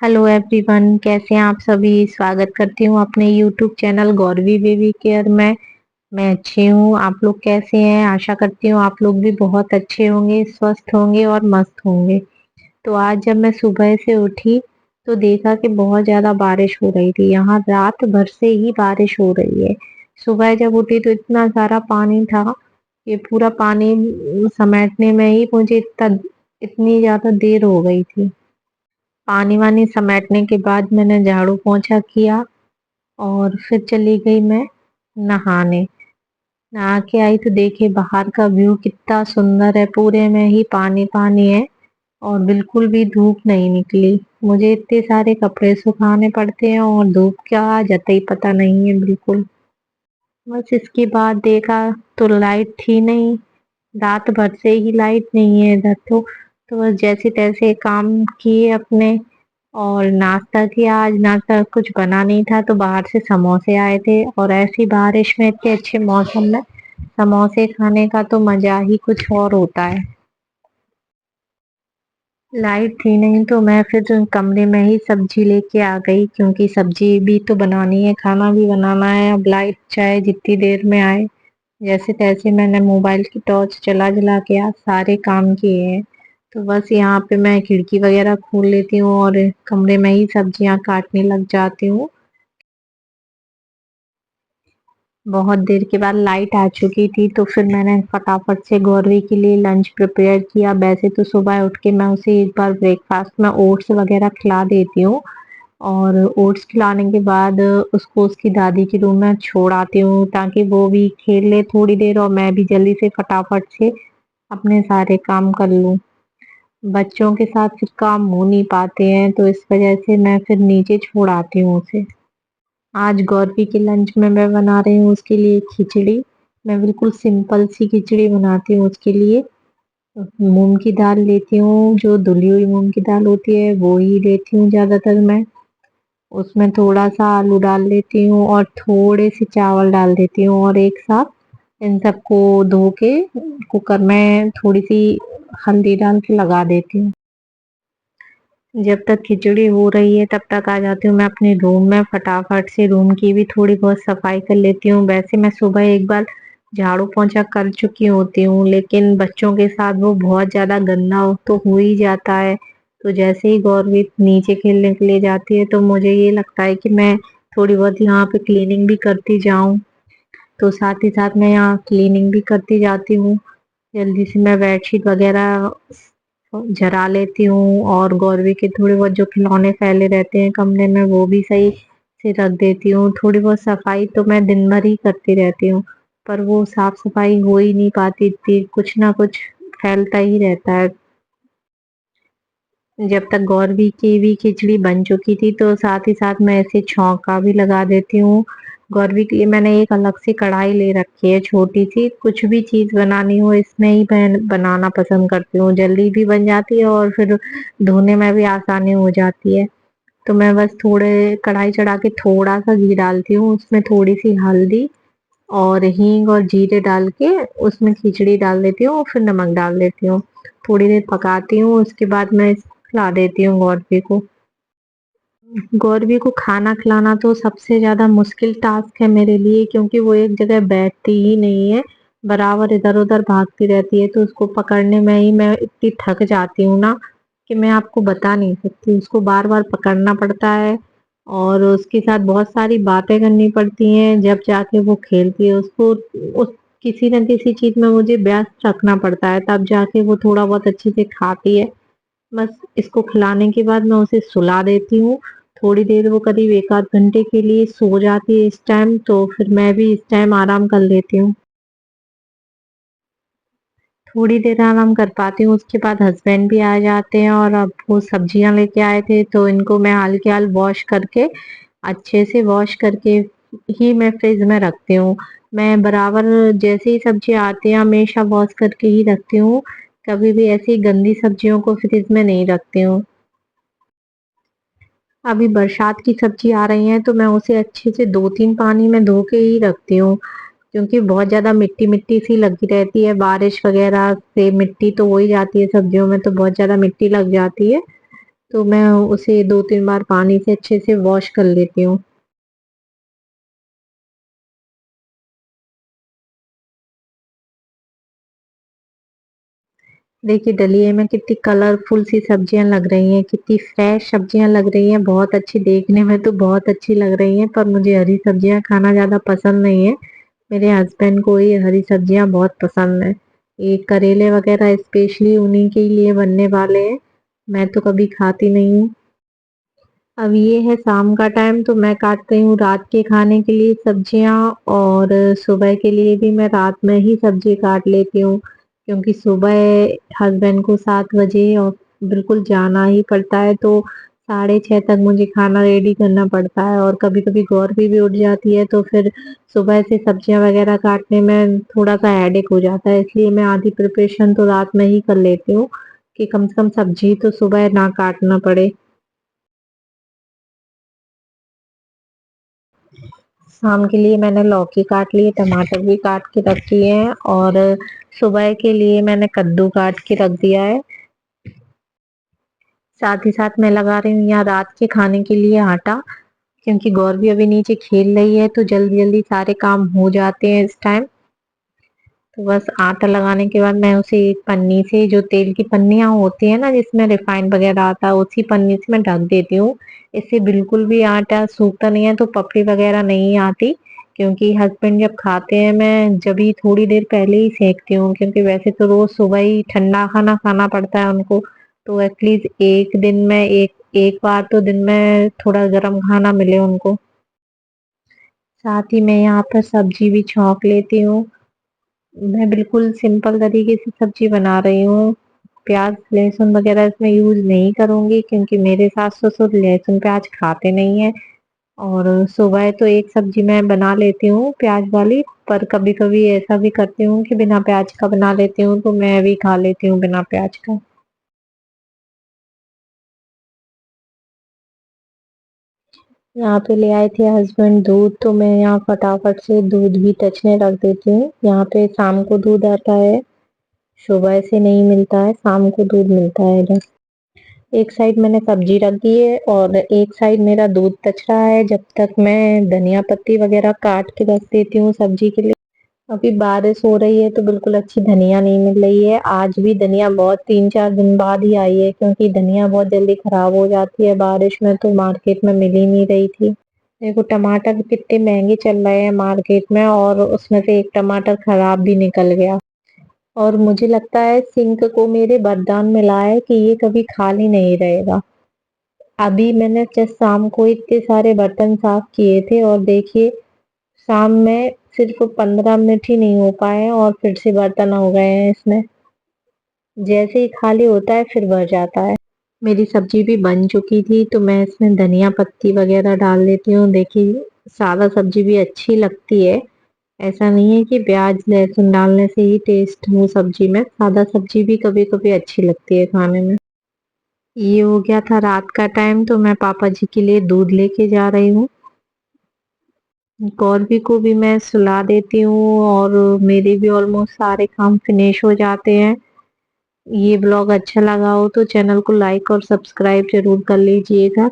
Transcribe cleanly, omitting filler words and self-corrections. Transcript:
Hello everyone, कैसे हैं आप सभी। स्वागत करती हूँ अपने YouTube channel Gauravi baby care में। मैं अच्छी हूँ, आप लोग कैसे हैं। आशा करती हूँ आप लोग भी बहुत अच्छे होंगे, स्वस्थ होंगे और मस्त होंगे। तो आज जब मैं सुबह से उठी तो देखा कि बहुत ज्यादा बारिश हो रही थी। यहाँ रात भर से ही बारिश हो रही है। सुबह जब उठी तो इतना सारा पानी था कि पूरा पानी समेटने में ही मुझे इतनी ज्यादा देर हो गई थी। पानी वानी समेटने के बाद मैंने झाड़ू पोंछा किया और फिर चली गई मैं नहाने। नहा के आई तो देखिए बाहर का व्यू कितना सुंदर है, पूरे में ही पानी पानी है और बिल्कुल भी धूप नहीं निकली। मुझे इतने सारे कपड़े सुखाने पड़ते हैं और धूप क्या आ जाता ही पता नहीं है बिल्कुल। बस इसके बाद देखा तो लाइट थी नहीं, रात भर से ही लाइट नहीं है इधर तो बस जैसे तैसे काम किए अपने और नाश्ता किया। आज नाश्ता कुछ बना नहीं था तो बाहर से समोसे आए थे और ऐसी बारिश में इतने अच्छे मौसम में समोसे खाने का तो मजा ही कुछ और होता है। लाइट थी नहीं तो मैं फिर कमरे में ही सब्जी लेके आ गई, क्योंकि सब्जी भी तो बनानी है, खाना भी बनाना है। अब लाइट चाहे जितनी देर में आए, जैसे तैसे मैंने मोबाइल की टॉर्च जला जला के आज सारे काम किए हैं। तो बस यहाँ पे मैं खिड़की वगैरह खोल लेती हूँ और कमरे में ही सब्जियां काटने लग जाती हूँ। बहुत देर के बाद लाइट आ चुकी थी तो फिर मैंने फटाफट से गौरवी के लिए लंच प्रिपेयर किया। वैसे तो सुबह उठ के मैं उसे एक बार ब्रेकफास्ट में ओट्स वगैरह खिला देती हूँ और ओट्स खिलाने के बाद उसको उसकी दादी के रूम में छोड़ आती हूँ ताकि वो भी खेल ले थोड़ी देर और मैं भी जल्दी से फटाफट से अपने सारे काम कर लूँ। बच्चों के साथ फिर काम हो नहीं पाते हैं तो इस वजह से मैं फिर नीचे छोड़ आती हूँ उसे। आज गौरवी के लंच में मैं बना रही हूँ उसके लिए खिचड़ी। मैं बिल्कुल सिंपल सी खिचड़ी बनाती हूँ उसके लिए। मूंग की दाल लेती हूँ, जो धुली हुई मूंग की दाल होती है वो ही लेती हूँ ज्यादातर मैं। उसमें थोड़ा सा आलू डाल लेती हूँ और थोड़े से चावल डाल देती हूँ और एक साथ इन सबको धो के कुकर में थोड़ी सी हल्दी डाल के लगा देती हूँ। जब तक खिचड़ी हो रही है तब तक आ जाती हूँ मैं अपने रूम में, फटाफट से रूम की भी थोड़ी बहुत सफाई कर लेती हूँ। वैसे मैं सुबह एक बार झाड़ू पोंछा कर चुकी होती हूँ, लेकिन बच्चों के साथ वो बहुत ज्यादा गंदा तो हो ही जाता है। तो जैसे ही गौरवी नीचे खेलने के लिए जाती है तो मुझे ये लगता है कि मैं थोड़ी बहुत यहाँ पे क्लीनिंग भी करती जाऊं। तो साथ ही साथ मैं यहाँ क्लीनिंग भी करती जाती हूँ। जल्दी से मैं बेडशीट वगैरह झरा लेती हूँ और गौरवी के थोड़े बहुत जो खिलौने फैले रहते हैं कमरे में वो भी सही से रख देती हूँ। थोड़ी बहुत सफाई तो मैं दिन भर ही करती रहती हूँ, पर वो साफ सफाई हो ही नहीं पाती थी, कुछ ना कुछ फैलता ही रहता है। जब तक गौरवी की भी खिचड़ी बन चुकी थी तो साथ ही साथ मैं ऐसे छौंका भी लगा देती हूँ। गौरवी के लिए मैंने एक अलग से कढ़ाई ले रखी है छोटी सी, कुछ भी चीज बनानी हो इसमें ही मैं बनाना पसंद करती हूँ, जल्दी भी बन जाती है और फिर धोने में भी आसानी हो जाती है। तो मैं बस थोड़े कढ़ाई चढ़ा के थोड़ा सा घी डालती हूँ, उसमें थोड़ी सी हल्दी और हींग और जीरे डाल के उसमें खिचड़ी डाल देती हूँ और फिर नमक डाल देती हूँ। थोड़ी देर पकाती हूँ, उसके बाद मैं इसको खिला देती हूँ गौरवी को। गौरवी को खाना खिलाना तो सबसे ज्यादा मुश्किल टास्क है मेरे लिए, क्योंकि वो एक जगह बैठती ही नहीं है, बराबर इधर उधर भागती रहती है। तो उसको पकड़ने में ही मैं इतनी थक जाती हूँ ना कि मैं आपको बता नहीं सकती। उसको बार बार पकड़ना पड़ता है और उसके साथ बहुत सारी बातें करनी पड़ती हैं, जब जाके वो खेलती है। उसको उस किसी न किसी चीज में मुझे व्यस्त रखना पड़ता है, तब जाके वो थोड़ा बहुत अच्छे से खाती है। बस इसको खिलाने के बाद मैं उसे सुला देती हूँ। थोड़ी देर वो करीब एक आध घंटे के लिए सो जाती है इस टाइम, तो फिर मैं भी इस टाइम आराम कर लेती हूँ। थोड़ी देर आराम कर पाती हूँ, उसके बाद हस्बैंड भी आ जाते हैं और अब वो सब्जियां लेके आए थे तो इनको मैं हाल के हाल वॉश करके, अच्छे से वॉश करके ही मैं फ्रिज में रखती हूँ। मैं बराबर जैसे ही सब्जी आती है हमेशा वॉश करके ही रखती हूँ, कभी भी ऐसी गंदी सब्जियों को फ्रिज में नहीं रखती हूँ। अभी बरसात की सब्जी आ रही है तो मैं उसे अच्छे से दो तीन पानी में धो के ही रखती हूँ, क्योंकि बहुत ज्यादा मिट्टी मिट्टी सी लगी रहती है, बारिश वगैरह से मिट्टी तो हो ही जाती है सब्जियों में, तो बहुत ज्यादा मिट्टी लग जाती है। तो मैं उसे 2-3 बार पानी से अच्छे से वॉश कर लेती हूँ। देखिए दलिये में कितनी कलरफुल सी सब्जियां लग रही हैं, कितनी फ्रेश सब्जियां लग रही हैं, बहुत अच्छी देखने में तो बहुत अच्छी लग रही हैं, पर मुझे हरी सब्जियां खाना ज्यादा पसंद नहीं है। मेरे हस्बैंड को ये हरी सब्जियां बहुत पसंद है। ये करेले वगैरह स्पेशली उन्हीं के लिए बनने वाले हैं। मैं तो कभी खाती नहीं हूँ। अब ये है शाम का टाइम, तो मैं काटती हूँ रात के खाने के लिए सब्जियां, और सुबह के लिए भी मैं रात में ही सब्जी काट लेती हूँ, क्योंकि सुबह हस्बैंड को 7 बजे और बिल्कुल जाना ही पड़ता है, तो 6:30 तक मुझे खाना रेडी करना पड़ता है, और कभी कभी गौर भी उठ जाती है, तो फिर सुबह से सब्जियां वगैरह काटने में थोड़ा सा हेडेक हो जाता है, इसलिए मैं आधी प्रिपरेशन तो रात में ही कर लेती हूँ, कि कम से कम सब्जी तो सुबह ना काटना पड़े। शाम के लिए मैंने लौकी काट ली है, टमाटर भी काट के रख दिए हैं, और सुबह के लिए मैंने कद्दू काट के रख दिया है। साथ ही साथ मैं लगा रही हूँ यहाँ रात के खाने के लिए आटा, क्योंकि गौर भी अभी नीचे खेल रही है, तो जल्दी जल्दी सारे काम हो जाते हैं इस टाइम। तो बस आटा लगाने के बाद मैं उसे एक पन्नी से, जो तेल की पन्नियां होती है ना जिसमें रिफाइंड वगैरह आता है, उसी पन्नी से मैं ढक देती हूँ। इससे बिल्कुल भी आटा सूखता नहीं है, तो पपड़ी वगैरह नहीं आती। क्योंकि हस्बैंड जब खाते हैं, मैं जब ही थोड़ी देर पहले ही सेकती हूँ, क्योंकि वैसे तो रोज सुबह ही ठंडा खाना खाना पड़ता है उनको। तो एटलीस्ट एक दिन में एक एक बार तो दिन में थोड़ा गर्म खाना मिले उनको। साथ ही मैं यहाँ पर सब्जी भी छौंक लेती हूँ। मैं बिल्कुल सिंपल तरीके से सब्जी बना रही हूँ। प्याज लहसुन वगैरह इसमें यूज नहीं करूंगी, क्योंकि मेरे सास ससुर लहसुन प्याज खाते नहीं है। और सुबह तो एक सब्जी मैं बना लेती हूँ प्याज वाली, पर कभी कभी ऐसा भी करती हूँ कि बिना प्याज का बना लेती हूँ, तो मैं भी खा लेती हूँ बिना प्याज का। यहाँ पे ले आए थे हस्बैंड दूध, तो मैं यहाँ फटाफट से दूध भी टचने रख देती हूँ। यहाँ पे शाम को दूध आता है, सुबह से नहीं मिलता है, शाम को दूध मिलता है इधर। एक साइड मैंने सब्जी रख दी है, और एक साइड मेरा दूध तच रहा है, जब तक मैं धनिया पत्ती वगैरह काट के रख देती हूँ सब्जी के लिए। अभी बारिश हो रही है, तो बिल्कुल अच्छी धनिया नहीं मिल रही है। आज भी धनिया बहुत 3-4 दिन बाद ही आई है, क्योंकि धनिया बहुत जल्दी खराब हो जाती है बारिश में, तो मार्केट में मिल ही नहीं रही थी। देखो टमाटर कितने महंगे चल रहे हैं मार्केट में, और उसमें से एक टमाटर खराब भी निकल गया। और मुझे लगता है सिंक को मेरे वरदान मिला है कि ये कभी खाली नहीं रहेगा। अभी मैंने जस्ट शाम को इतने सारे बर्तन साफ किए थे, और देखिए शाम में सिर्फ 15 मिनट ही नहीं हो पाए हैं, और फिर से बर्तन हो गए हैं इसमें। जैसे ही खाली होता है फिर भर जाता है। मेरी सब्जी भी बन चुकी थी, तो मैं इसमें धनिया पत्ती वगैरह डाल देती हूँ। देखिए सादा सब्जी भी अच्छी लगती है, ऐसा नहीं है कि प्याज लहसुन डालने से ही टेस्ट हो सब्जी में, सादा सब्जी भी कभी कभी अच्छी लगती है खाने में। ये हो गया था रात का टाइम, तो मैं पापा जी के लिए दूध लेके जा रही हूँ। गौरवी को भी मैं सुला देती हूँ, और मेरे भी ऑलमोस्ट सारे काम फिनिश हो जाते हैं। ये ब्लॉग अच्छा लगा हो तो चैनल को लाइक और सब्सक्राइब जरूर कर लीजिएगा।